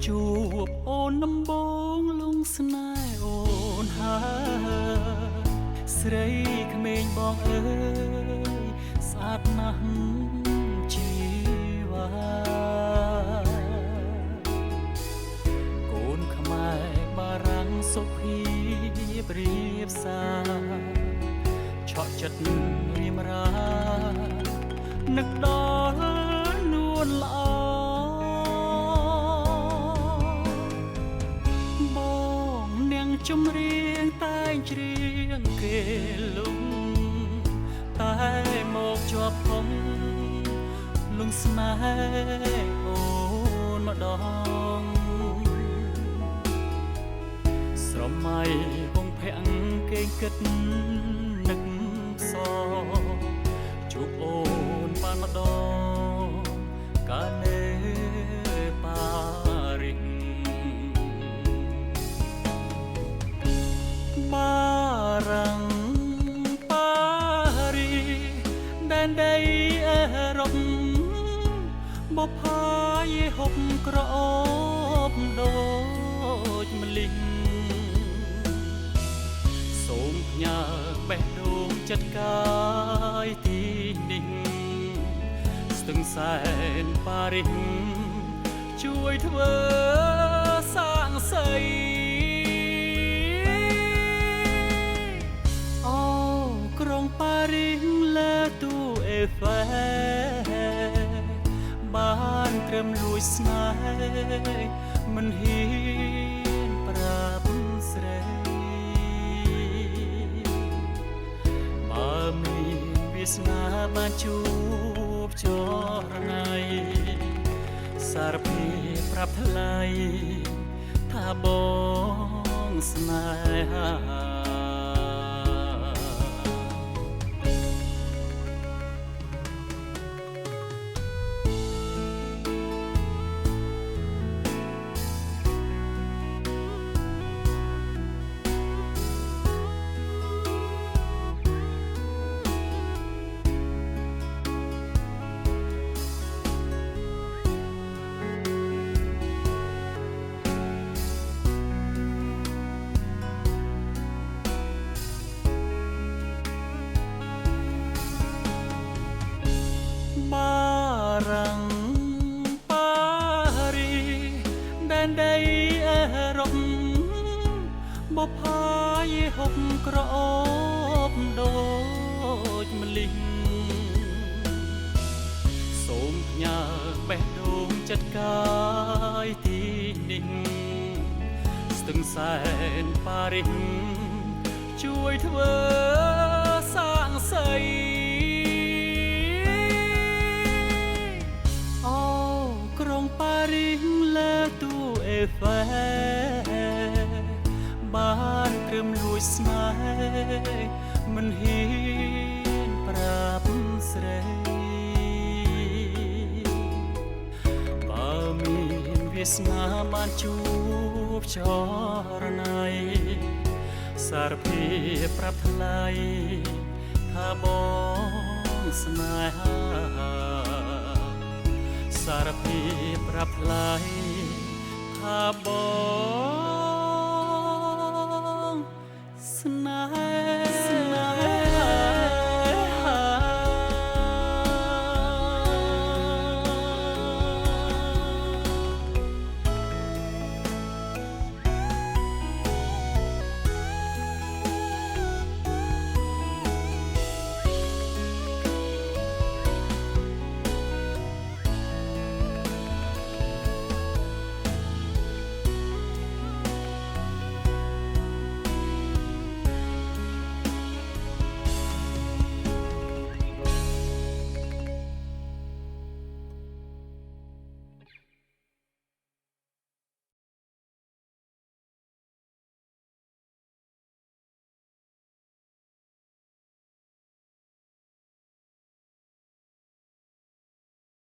ជួបអូនដំបងលងស្នេហ៍អូនហើយស្រីក្មេងបងអើយស្អាតណាស់ជីវ៉ាកូនខ្មែរបារាំងសុភីប្រៀបសាឆក់ចិត្តរៀមរានឹកដល់នួនល្អបងនាងជំរៀងតែងច្រៀងគេលំតែមកជាប់ផងលងស្នេហ៍អូនម្ដងស្រមៃវងភ័ក្រគេគិតនឹកសជួបអូនបានម្ដងកាលនៅប៉ារីសបារាំងប៉ារីសដែនដីអឺរ៉ុបបផាយហុកក្រអូបដូចម្លិះសូមផ្ញើបេះដូងចិត្តកាយទីនេះស្ទឹងសែនប៉ារីសជួយធ្វើសាងសីអូក្រុងប៉ារីសលើទូអេហ្វែលបានត្រឹមលួចស្នេហ៍មិនហ៊ានប្រាប់ស្រីបើមានវាសនាបានជួបចរណៃសារភាពប្រាប់ថ្លៃថាបងស្នេហាបារាំងប៉ារីសដែនដីអឺរ៉ុបបផាយហុកក្រអូបដូចម្លិះសូមផ្ញើបេះដូងចិត្តកាយទីនេះស្ទឹងសែនប៉ារីសជួយធ្វើសាងសីក្រុងប៉ារីសលើទូអេហ្វែលបានត្រឹមលួចស្នេហ៍មិនហ៊ានប្រាប់ស្រីបើមានវាសនាបានជួបចរណៃសារភាពប្រាប់ថ្លៃថាបងស្នេហាសារភាពប្រាប់ថ្លៃថាបង